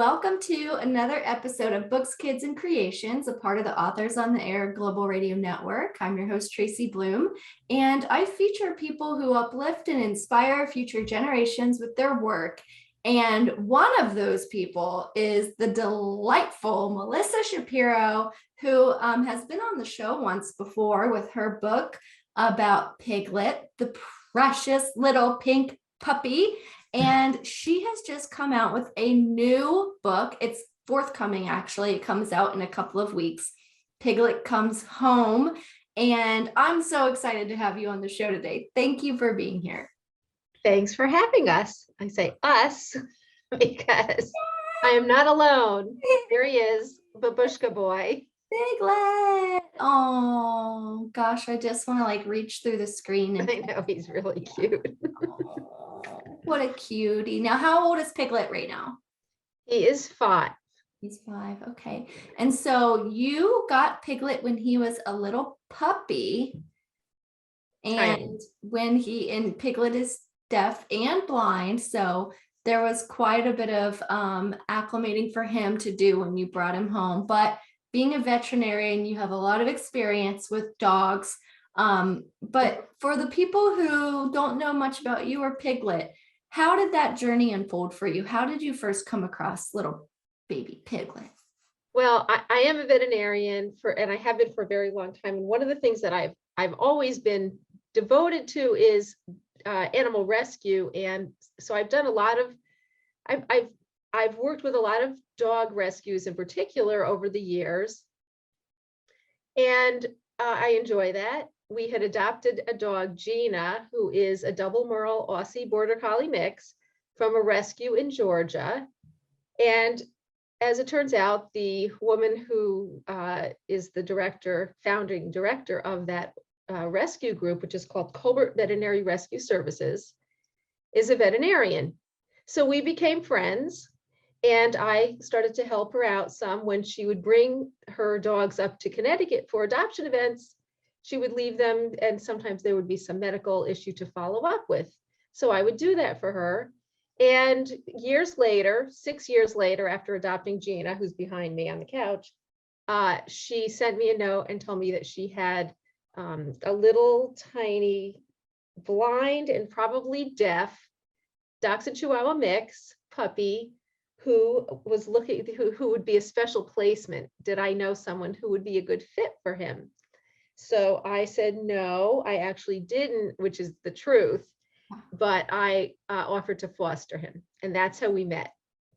Welcome to another episode of Books, Kids, and Creations, a part of the Authors on the Air Global Radio Network. I'm your host, Tracy Bloom, and I feature people who uplift and inspire future generations with their work. And one of those people is the delightful Melissa Shapiro, who has been on the show once before with her book about Piglet, the precious little pink puppy. And she has just come out with a new book. It's forthcoming, actually. It comes out in a couple of weeks. Piglet Comes Home. And I'm so excited to have you on the show today. Thank you for being here. Thanks for having us. I say us because I am not alone. There he is, Babushka boy. Piglet. Oh, gosh, I just want to reach through the screen. I know, he's really cute. What a cutie. Now, how old is Piglet right now? He is 5. He's 5. Okay. And so you got Piglet when he was a little puppy. And Piglet is deaf and blind. So there was quite a bit of acclimating for him to do when you brought him home. But being a veterinarian, you have a lot of experience with dogs. But for the people who don't know much about you or Piglet, how did that journey unfold for you? How did you first come across little baby Piglet? Well, I am a veterinarian and I have been for a very long time. And one of the things that I've always been devoted to is animal rescue. And so I've done a lot of, I've worked with a lot of dog rescues in particular over the years. And I enjoy that. We had adopted a dog, Gina, who is a double Merle Aussie Border Collie mix from a rescue in Georgia. And as it turns out, the woman who is the founding director of that rescue group, which is called Colbert Veterinary Rescue Services, is a veterinarian. So we became friends, and I started to help her out some when she would bring her dogs up to Connecticut for adoption events. She would leave them, and sometimes there would be some medical issue to follow up with. So I would do that for her. And 6 years later, after adopting Gina, who's behind me on the couch, she sent me a note and told me that she had a little tiny blind and probably deaf dachshund chihuahua mix puppy who was looking, who would be a special placement. Did I know someone who would be a good fit for him? So I said, no, I actually didn't, which is the truth, but I offered to foster him, and that's how we met.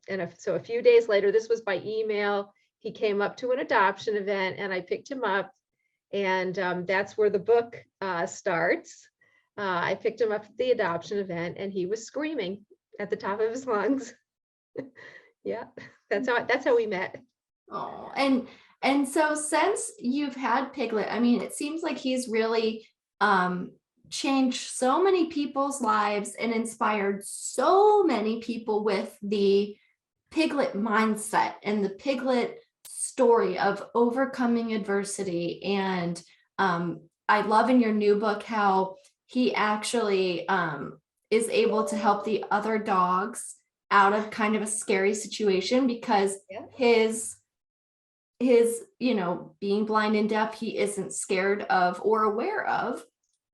And so a few days later, this was by email, he came up to an adoption event and I picked him up, and that's where the book starts. I picked him up at the adoption event and he was screaming at the top of his lungs. Yeah, that's how we met. Oh, and so since you've had Piglet, I mean, it seems like he's really changed so many people's lives and inspired so many people with the Piglet mindset and the Piglet story of overcoming adversity. And I love in your new book how he actually is able to help the other dogs out of kind of a scary situation because his being blind and deaf, he isn't scared of or aware of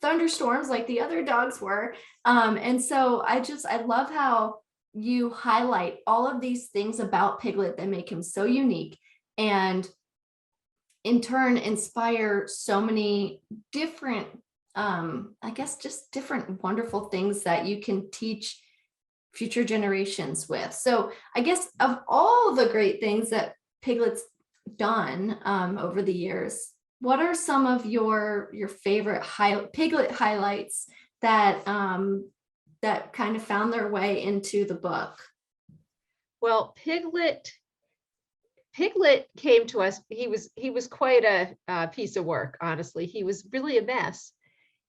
thunderstorms like the other dogs were. And so I love how you highlight all of these things about Piglet that make him so unique and in turn inspire so many different, just different wonderful things that you can teach future generations with. So I guess of all the great things that Piglet's done over the years, what are some of your favorite Piglet highlights that that kind of found their way into the book? Well, Piglet came to us. He was quite a piece of work, honestly. He was really a mess,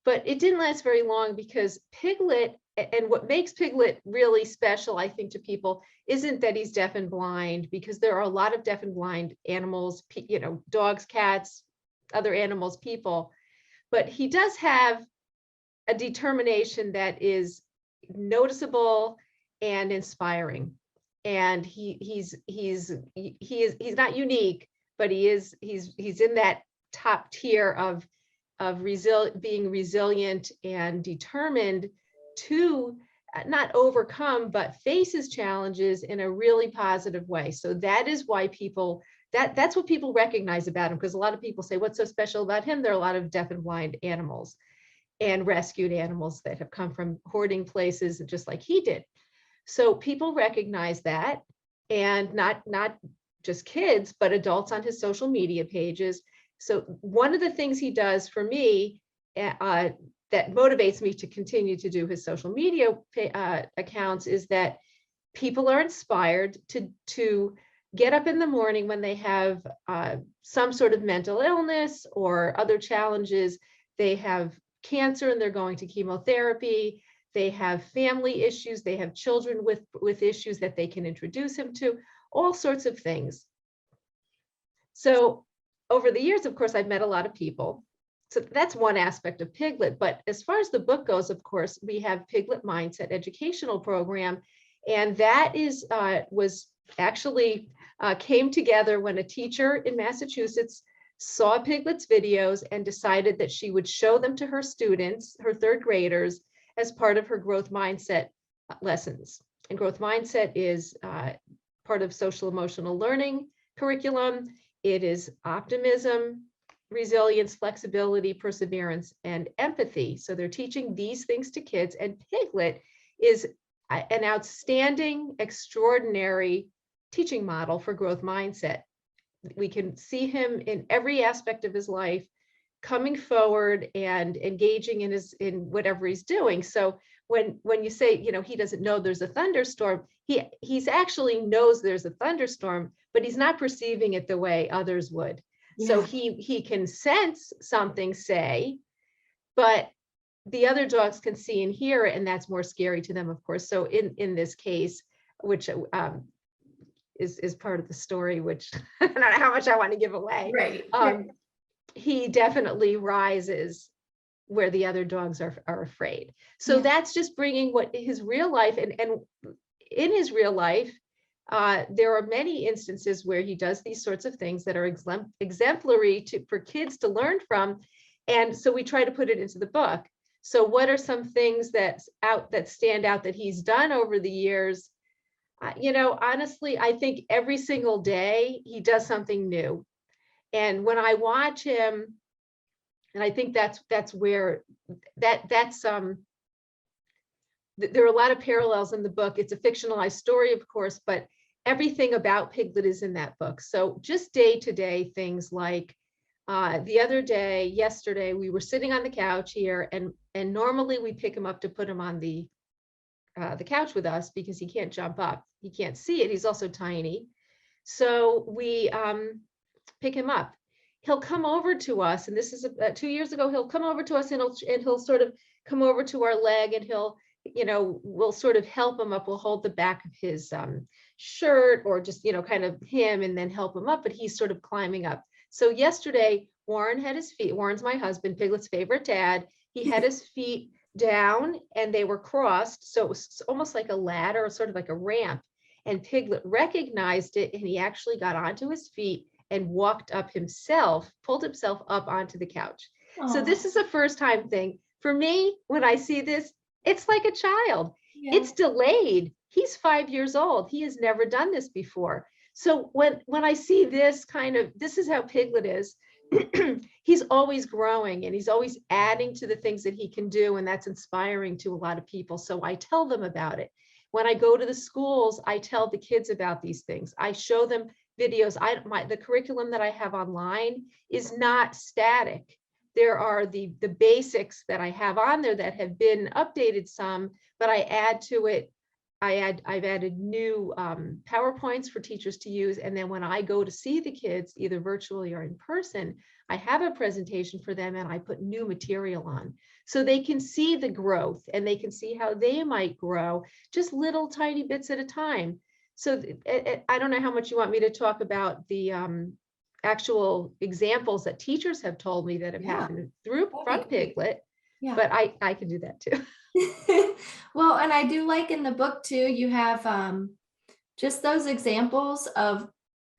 but it didn't last very long because Piglet, and what makes Piglet really special, I think, to people isn't that he's deaf and blind, because there are a lot of deaf and blind animals, dogs, cats, other animals, people, but he does have a determination that is noticeable and inspiring. and he's not unique, but he's in that top tier of being resilient and determined to not overcome, but face his challenges in a really positive way. So that is why that's what people recognize about him, because a lot of people say, what's so special about him? There are a lot of deaf and blind animals and rescued animals that have come from hoarding places, just like he did. So people recognize that, and not just kids, but adults on his social media pages. So one of the things he does for me that motivates me to continue to do his social media accounts is that people are inspired to get up in the morning when they have some sort of mental illness or other challenges. They have cancer and they're going to chemotherapy. They have family issues. They have children with issues that they can introduce him to, all sorts of things. So over the years, of course, I've met a lot of people. So that's one aspect of Piglet. But as far as the book goes, of course, we have Piglet Mindset educational program. And that was actually came together when a teacher in Massachusetts saw Piglet's videos and decided that she would show them to her students, her third graders, as part of her growth mindset lessons. And growth mindset is part of social emotional learning curriculum. It is optimism, resilience, flexibility, perseverance, and empathy. So they're teaching these things to kids, and Piglet is an outstanding, extraordinary teaching model for growth mindset. We can see him in every aspect of his life, coming forward and engaging in whatever he's doing. So when you say, he doesn't know there's a thunderstorm, he's actually knows there's a thunderstorm, but he's not perceiving it the way others would. Yeah. So he can sense something, say, but the other dogs can see and hear, and that's more scary to them, of course. So in this case, which is part of the story, which I don't know how much I want to give away. Right. He definitely rises where the other dogs are afraid. So that's just bringing what his real life, and in his real life, there are many instances where he does these sorts of things that are exemplary for kids to learn from. And so we try to put it into the book. So what are some things that stand out that he's done over the years? Honestly, I think every single day he does something new. And when I watch him, and I think that's where there are a lot of parallels in the book. It's a fictionalized story, of course, but everything about Piglet is in that book. So just day-to-day things like yesterday, we were sitting on the couch here, and normally we pick him up to put him on the couch with us because he can't jump up. He can't see it. He's also tiny. So we pick him up. He'll come over to us, and this is 2 years ago. He'll come over to us, and he'll sort of come over to our leg, and we'll sort of help him up. We'll hold the back of his shirt, or just kind of him, and then help him up. But he's sort of climbing up. So yesterday, Warren had his feet. Warren's my husband, Piglet's favorite dad. He had his feet down, and they were crossed. So it was almost like a ladder, sort of like a ramp. And Piglet recognized it, and he actually got onto his feet and walked up himself, pulled himself up onto the couch. Aww. So this is a first time thing. For me, when I see this, it's like a child. Yeah. It's delayed. He's 5 years old. He has never done this before. So when I see this this is how Piglet is. He's always growing, and he's always adding to the things that he can do. And that's inspiring to a lot of people. So I tell them about it. When I go to the schools, I tell the kids about these things. I show them videos. The curriculum that I have online is not static. There are the basics that I have on there that have been updated some, but I add to it. I've added new PowerPoints for teachers to use. And then when I go to see the kids, either virtually or in person, I have a presentation for them, and I put new material on so they can see the growth, and they can see how they might grow, just little tiny bits at a time. So I don't know how much you want me to talk about the actual examples that teachers have told me that have happened from Piglet, but I can do that too. Well, and I do like in the book too, you have just those examples of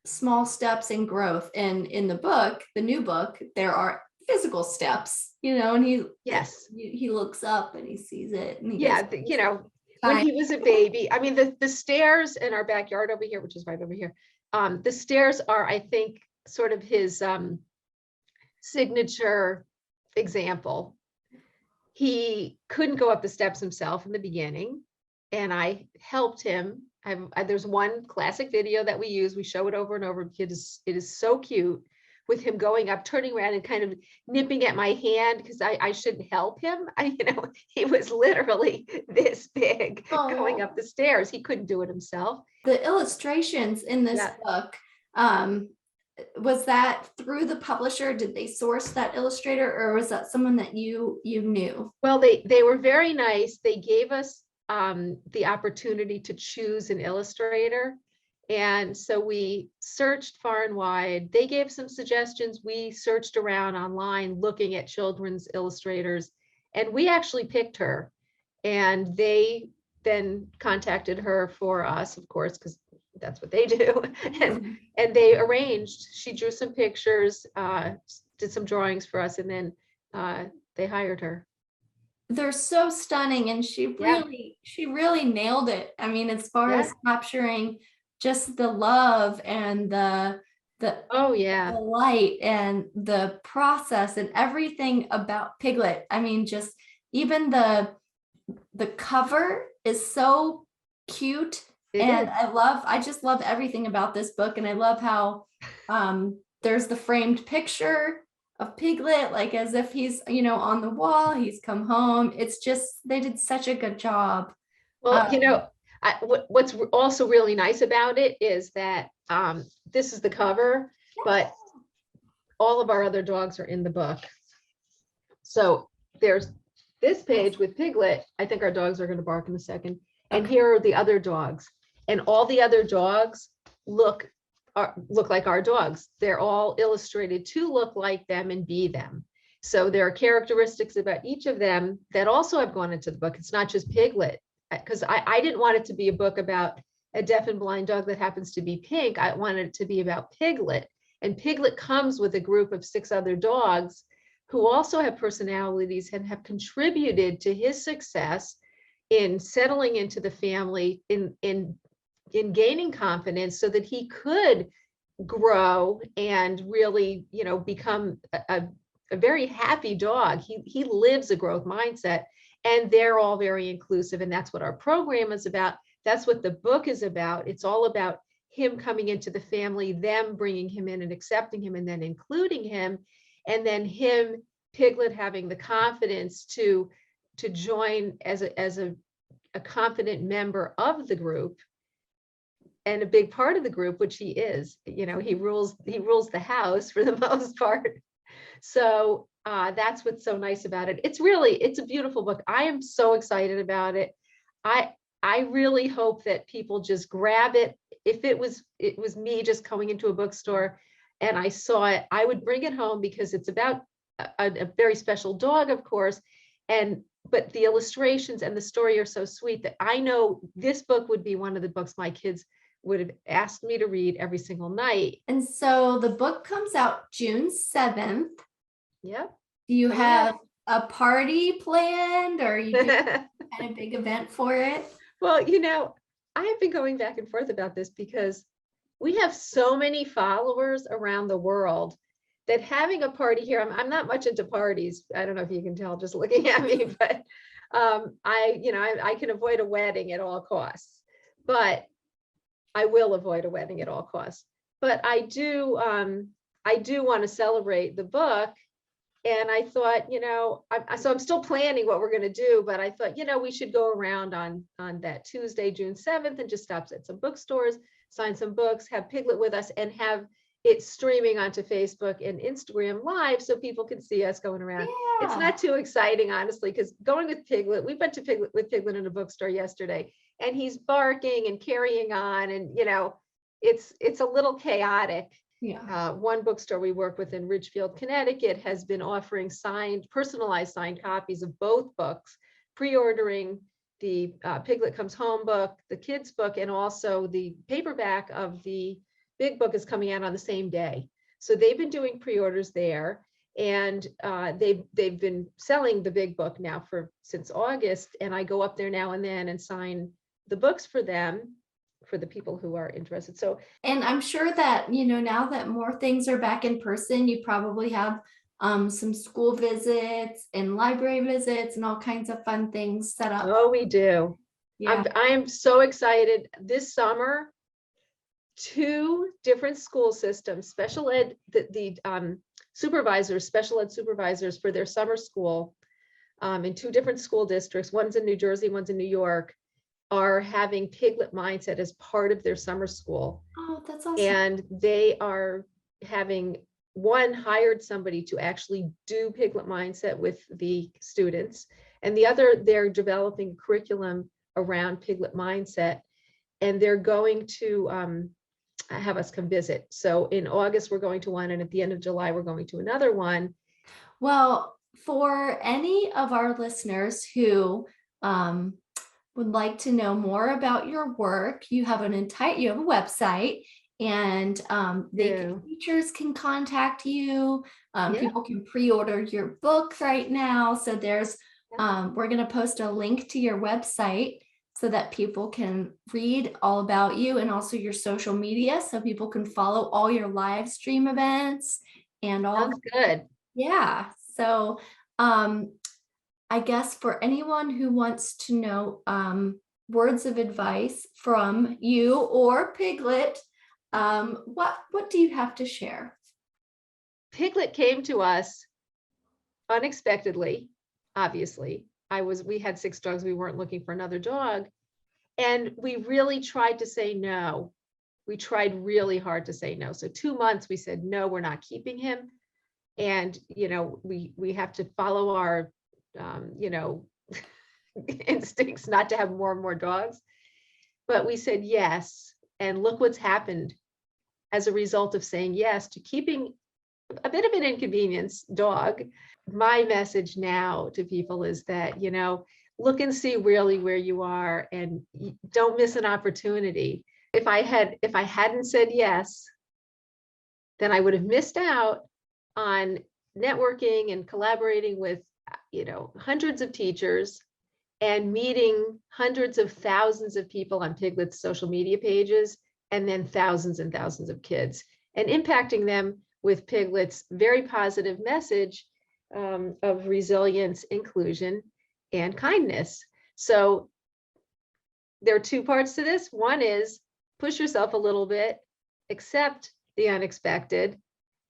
small steps in growth. And in the book, the new book, there are physical steps, and Yes. he looks up and he sees it. And he Yeah, goes, when he was a baby, I mean, the stairs in our backyard over here, which is right over here, the stairs are, I think, sort of his signature example. He couldn't go up the steps himself in the beginning, and I helped him. There's one classic video that we use. We show it over and over because it is so cute, with him going up, turning around and kind of nipping at my hand because I shouldn't help him. He was literally this big going up the stairs. He couldn't do it himself. The illustrations in this book, was that through the publisher? Did they source that illustrator, or was that someone that you knew? Well, they were very nice. They gave us the opportunity to choose an illustrator. And so we searched far and wide. They gave some suggestions. We searched around online looking at children's illustrators, and we actually picked her. And they then contacted her for us, of course, because that's what they do. And they arranged. She drew some pictures, did some drawings for us, and then they hired her. They're so stunning, and she really nailed it. I mean, as far as capturing just the love and the light and the process and everything about Piglet. I mean, just even the cover is so cute. And I just love everything about this book. And I love how there's the framed picture of Piglet, like as if he's, on the wall, he's come home. It's just, they did such a good job. Well, what's also really nice about it is that this is the cover, but all of our other dogs are in the book. So there's this page with Piglet. I think our dogs are going to bark in a second. And here are the other dogs. And all the other dogs look like our dogs. They're all illustrated to look like them and be them. So there are characteristics about each of them that also have gone into the book. It's not just Piglet, because I didn't want it to be a book about a deaf and blind dog that happens to be pink. I wanted it to be about Piglet. And Piglet comes with a group of 6 other dogs who also have personalities and have contributed to his success in settling into the family, in gaining confidence so that he could grow and really, become a very happy dog. He lives a growth mindset, and they're all very inclusive. And that's what our program is about. That's what the book is about. It's all about him coming into the family, them bringing him in and accepting him and then including him. And then him, Piglet, having the confidence to join as a confident member of the group and a big part of the group, which he is. He rules the house for the most part. So that's what's so nice about it. It's a beautiful book. I am so excited about it. I really hope that people just grab it. If it was me just going into a bookstore and I saw it, I would bring it home because it's about a very special dog, of course. But the illustrations and the story are so sweet that I know this book would be one of the books my kids would have asked me to read every single night. And so the book comes out June 7th. Yep. Do you have a party planned, or are you doing kind of big event for it? Well, I have been going back and forth about this because we have so many followers around the world that having a party here, I'm not much into parties. I don't know if you can tell just looking at me, but I can avoid a wedding at all costs, but I will avoid a wedding at all costs. But I do want to celebrate the book. And I thought, so I'm still planning what we're going to do, but I thought, we should go around on that Tuesday, June 7th, and just stop at some bookstores, sign some books, have Piglet with us, and have it streaming onto Facebook and Instagram Live so people can see us going around. Yeah. It's not too exciting, honestly, because going with Piglet, we went to Piglet in a bookstore yesterday, and he's barking and carrying on, and it's a little chaotic. Yeah. One bookstore we work with in Ridgefield, Connecticut, has been offering personalized signed copies of both books, pre-ordering the Piglet Comes Home book, the kids book, and also the paperback of the big book is coming out on the same day. So they've been doing pre-orders there, and they've been selling the big book now since August. And I go up there now and then and sign the books for them, for the people who are interested. So, and I'm sure that, now that more things are back in person, you probably have some school visits and library visits and all kinds of fun things set up. oh, we do. Yeah. I'm so excited. This summer, 2 different school systems, special ed, the supervisors, special ed supervisors for their summer school in 2 different school districts, one's in New Jersey, one's in New York, are having Piglet Mindset as part of their summer school. Oh, that's awesome. And they are having, one hired somebody to actually do Piglet Mindset with the students, and the other, they're developing a curriculum around Piglet Mindset, and they're going to have us come visit. So in August, we're going to one, and at the end of July, we're going to another one. Well, for any of our listeners who would like to know more about your work, you have a website, and teachers can contact you. People can pre-order your book right now. So we're going to post a link to your website so that people can read all about you, and also your social media, so people can follow all your live stream events and all. Sounds good. Yeah. So I guess for anyone who wants to know words of advice from you or Piglet, what do you have to share? Piglet came to us unexpectedly, obviously. We had 6 dogs. We weren't looking for another dog. And we really tried to say no. We tried really hard to say no. So 2 months we said, no, we're not keeping him. And, we have to follow our, instincts not to have more and more dogs. But we said yes. And look what's happened as a result of saying yes to keeping a bit of an inconvenience dog. My message now to people is that, look and see really where you are, and don't miss an opportunity. If I hadn't said yes, then I would have missed out on networking and collaborating with, hundreds of teachers, and meeting hundreds of thousands of people on Piglet's social media pages, and then thousands and thousands of kids, and impacting them with Piglet's very positive message of resilience, inclusion, and kindness. So there are 2 parts to this. One is push yourself a little bit, accept the unexpected,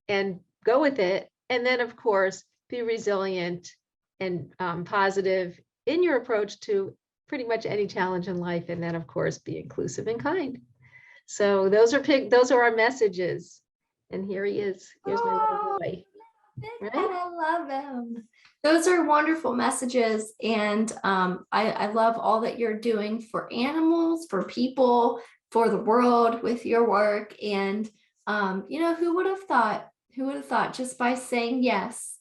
and go with it. And then, of course, be resilient and positive in your approach to pretty much any challenge in life. And then, of course, be inclusive and kind. So those are our messages. And here he is. Here's my little boy. Right? I love them. Those are wonderful messages. And I love all that you're doing for animals, for people, for the world with your work. And, who would have thought just by saying yes,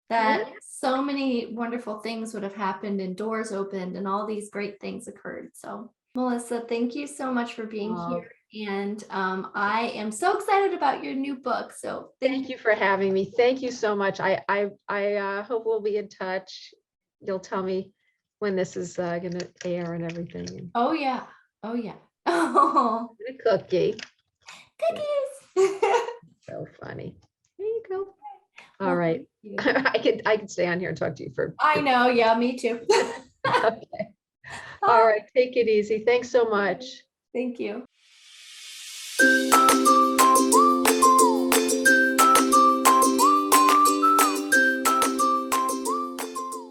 that so many wonderful things would have happened, and doors opened, and all these great things occurred. So Melissa, thank you so much for being here. And I am so excited about your new book. So thank you for having me. Thank you so much. I hope we'll be in touch. You'll tell me when this is going to air and everything. Oh yeah. Oh yeah. Oh, a cookie. Cookies. So funny. There you go. All right. I could stay on here and talk to you for. I know. Yeah, me too. Okay. All right. Take it easy. Thanks so much. Thank you.